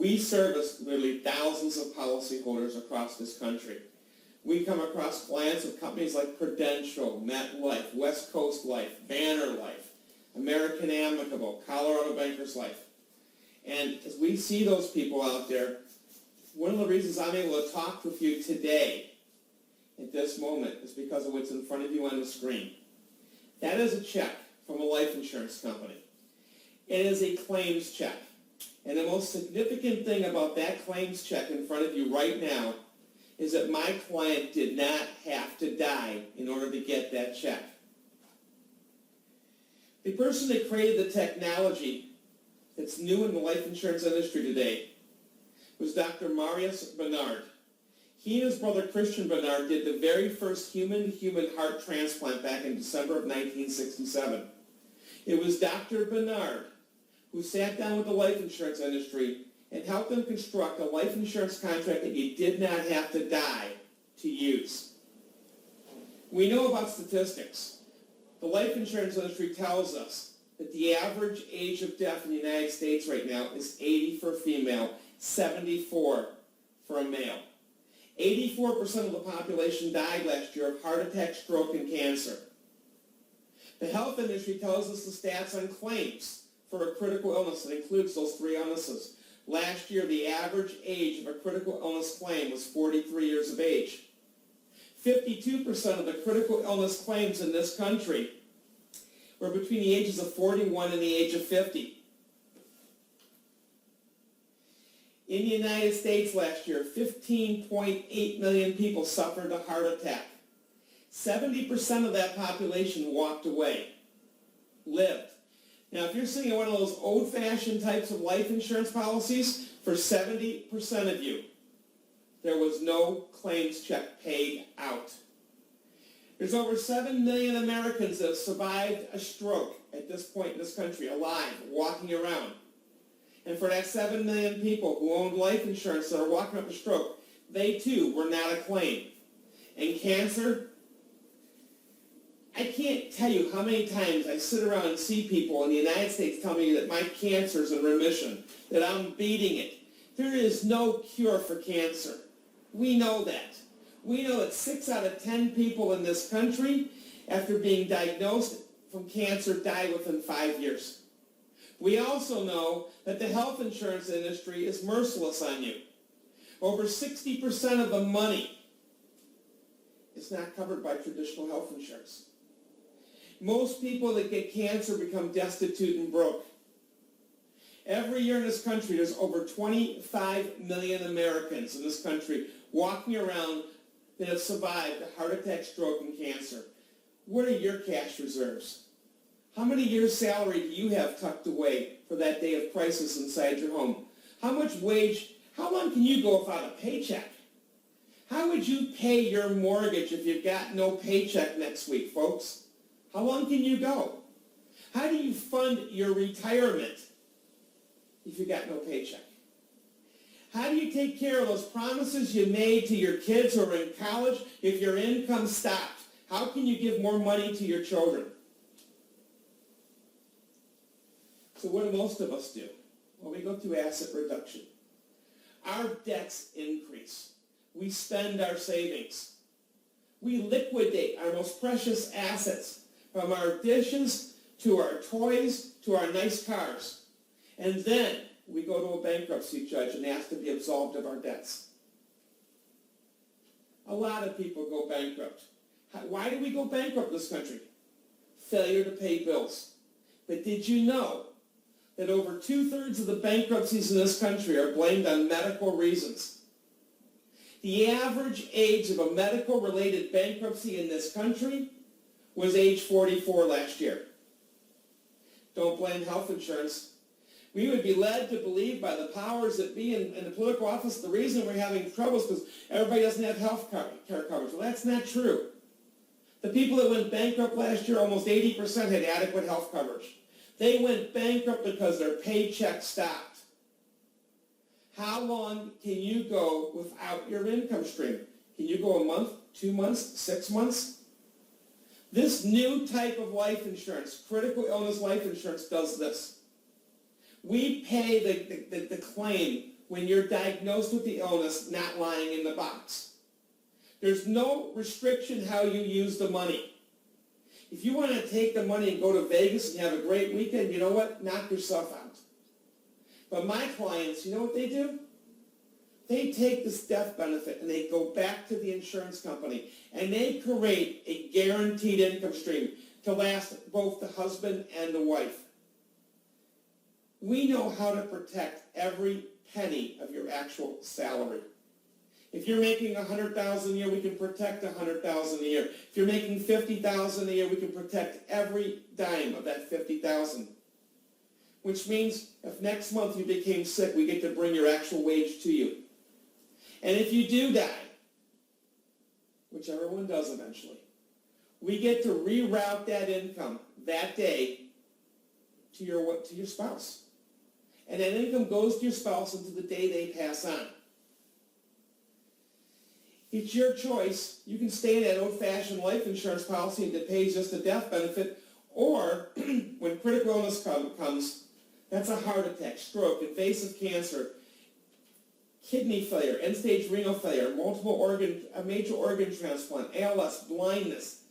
We service literally thousands of policyholders across this country. We come across clients of companies like Prudential, MetLife, West Coast Life, Banner Life, American Amicable, Colorado Bankers Life. And as we see those people out there, one of the reasons I'm able to talk with you today at this moment is because of what's in front of you on the screen. That is a check from a life insurance company. It is a claims check. And the most significant thing about that claims check in front of you right now is that my client did not have to die in order to get that check. The person that created the technology that's new in the life insurance industry today was Dr. Marius Bernard. He and his brother Christian Bernard did the very first human-to-human heart transplant back in December of 1967. It was Dr. Bernard who sat down with the life insurance industry and helped them construct a life insurance contract that you did not have to die to use. We know about statistics. The life insurance industry tells us that the average age of death in the United States right now is 80 for a female, 74 for a male. 84% of the population died last year of heart attack, stroke, and cancer. The health industry tells us the stats on claims for a critical illness that includes those three illnesses. Last year, the average age of a critical illness claim was 43 years of age. 52% of the critical illness claims in this country were between the ages of 41 and the age of 50. In the United States last year, 15.8 million people suffered a heart attack. 70% of that population walked away, lived. Now, if you're sitting in one of those old-fashioned types of life insurance policies, for 70% of you, there was no claims check paid out. There's over 7 million Americans that have survived a stroke at this point in this country, alive, walking around. And for that 7 million people who owned life insurance that are walking up a stroke, they too were not a claim. And cancer, I can't tell you how many times I sit around and see people in the United States tell me that my cancer is in remission, that I'm beating it. There is no cure for cancer. We know that. We know that 6 out of 10 people in this country, after being diagnosed from cancer, die within 5 years. We also know that the health insurance industry is merciless on you. Over 60% of the money is not covered by traditional health insurance. Most people that get cancer become destitute and broke. Every year in this country, there's over 25 million Americans in this country walking around that have survived a heart attack, stroke, and cancer. What are your cash reserves? How many years' salary do you have tucked away for that day of crisis inside your home? How long can you go without a paycheck? How would you pay your mortgage if you've got no paycheck next week, folks? How long can you go? How do you fund your retirement if you got no paycheck? How do you take care of those promises you made to your kids who are in college if your income stopped? How can you give more money to your children? So what do most of us do? Well, we go through asset reduction. Our debts increase. We spend our savings. We liquidate our most precious assets, from our dishes to our toys to our nice cars. And then we go to a bankruptcy judge and ask to be absolved of our debts. A lot of people go bankrupt. Why do we go bankrupt in this country? Failure to pay bills. But did you know that over 2/3 of the bankruptcies in this country are blamed on medical reasons? The average age of a medical-related bankruptcy in this country was age 44 last year. Don't blame health insurance. We would be led to believe by the powers that be in the political office the reason we're having trouble is because everybody doesn't have health care coverage. Well, that's not true. The people that went bankrupt last year, almost 80% had adequate health coverage. They went bankrupt because their paycheck stopped. How long can you go without your income stream? Can you go a month, 2 months, 6 months? This new type of life insurance, critical illness life insurance, does this. We pay the claim when you're diagnosed with the illness, not lying in the box. There's no restriction how you use the money. If you want to take the money and go to Vegas and have a great weekend, you know what? Knock yourself out. But my clients, you know what they do? They take this death benefit and they go back to the insurance company and they create a guaranteed income stream to last both the husband and the wife. We know how to protect every penny of your actual salary. If you're making $100,000 a year, we can protect $100,000 a year. If you're making $50,000 a year, we can protect every dime of that $50,000. Which means if next month you became sick, we get to bring your actual wage to you. And if you do die, which everyone does eventually, we get to reroute that income that day to your spouse. And that income goes to your spouse until the day they pass on. It's your choice. You can stay in that old-fashioned life insurance policy that pays just a death benefit, or when critical illness comes, that's a heart attack, stroke, invasive cancer, kidney failure, end-stage renal failure, a major organ transplant, ALS, blindness,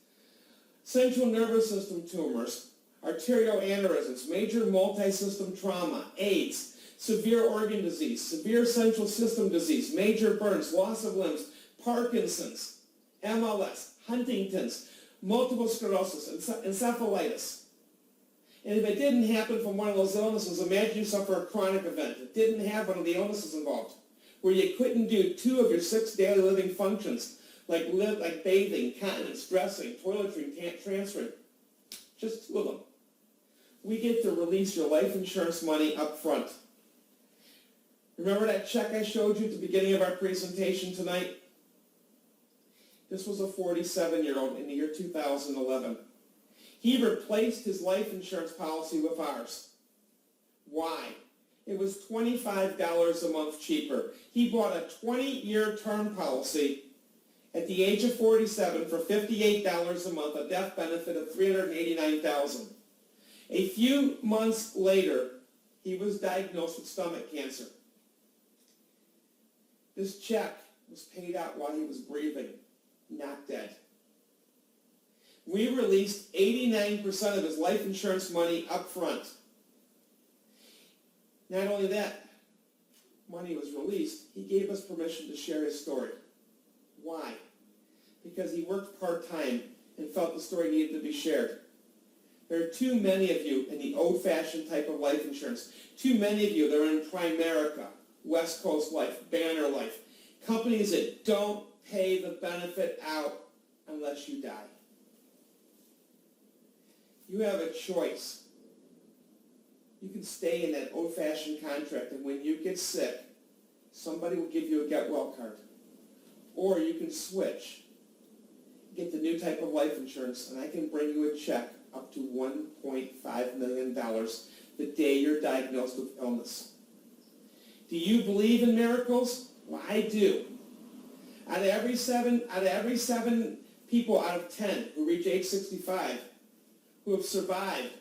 central nervous system tumors, arterial aneurysms, major multi-system trauma, AIDS, severe organ disease, severe central system disease, major burns, loss of limbs, Parkinson's, MLS, Huntington's, multiple sclerosis, encephalitis. And if it didn't happen from one of those illnesses, imagine you suffer a chronic event. It didn't have one of the illnesses involved, where you couldn't do 2 of your 6 daily living functions, like bathing, continence, dressing, toiletry, transferring. Just 2 of them. We get to release your life insurance money up front. Remember that check I showed you at the beginning of our presentation tonight? This was a 47-year-old in the year 2011. He replaced his life insurance policy with ours. Why? It was $25 a month cheaper. He bought a 20-year term policy at the age of 47 for $58 a month, a death benefit of $389,000. A few months later, he was diagnosed with stomach cancer. This check was paid out while he was breathing, not dead. We released 89% of his life insurance money up front. Not only that, money was released, he gave us permission to share his story. Why? Because he worked part-time and felt the story needed to be shared. There are too many of you in the old-fashioned type of life insurance. Too many of you that are in Primerica, West Coast Life, Banner Life, companies that don't pay the benefit out unless you die. You have a choice. You can stay in that old-fashioned contract, and when you get sick, somebody will give you a get well card. Or you can switch, get the new type of life insurance, and I can bring you a check up to $1.5 million the day you're diagnosed with illness. Do you believe in miracles? Well, I do. Out of every seven people out of 10 who reach age 65 who have survived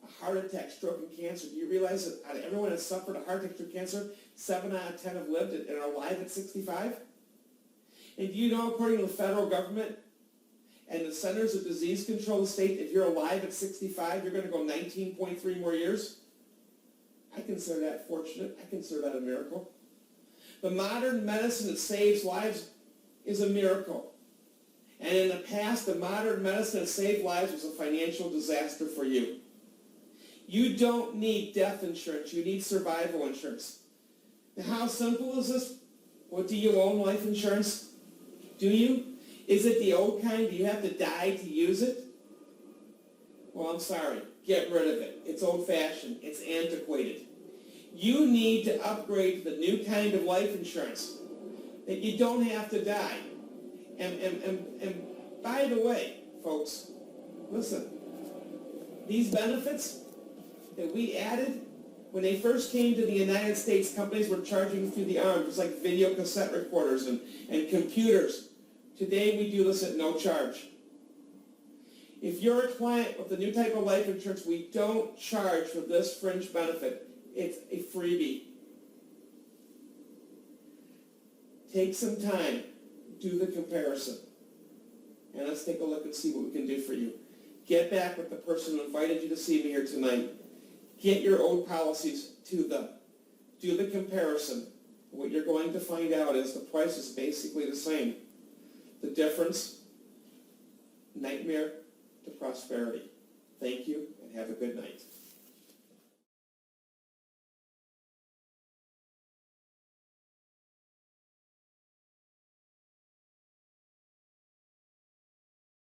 a heart attack, stroke, and cancer, do you realize that out of everyone that's suffered a heart attack, stroke, cancer, 7 out of 10 have lived and are alive at 65? And do you know, according to the federal government and the Centers of Disease Control of the state, if you're alive at 65, you're going to go 19.3 more years? I consider that fortunate. I consider that a miracle. The modern medicine that saves lives is a miracle. And in the past, the modern medicine that saved lives was a financial disaster for you. You don't need death insurance. You need survival insurance. Now, how simple is this? Well, do you own life insurance? Do you? Is it the old kind? Do you have to die to use it? Well, I'm sorry. Get rid of it. It's old-fashioned. It's antiquated. You need to upgrade to the new kind of life insurance that you don't have to die. And by the way, folks, listen, these benefits that we added, when they first came to the United States, companies were charging through the arm, just like video cassette recorders and computers. Today, we do this at no charge. If you're a client with the new type of life insurance, we don't charge for this fringe benefit. It's a freebie. Take some time, do the comparison, and let's take a look and see what we can do for you. Get back with the person who invited you to see me here tonight. Get your old policies to them. Do the comparison. What you're going to find out is the price is basically the same. The difference, nightmare to prosperity. Thank you, and have a good night.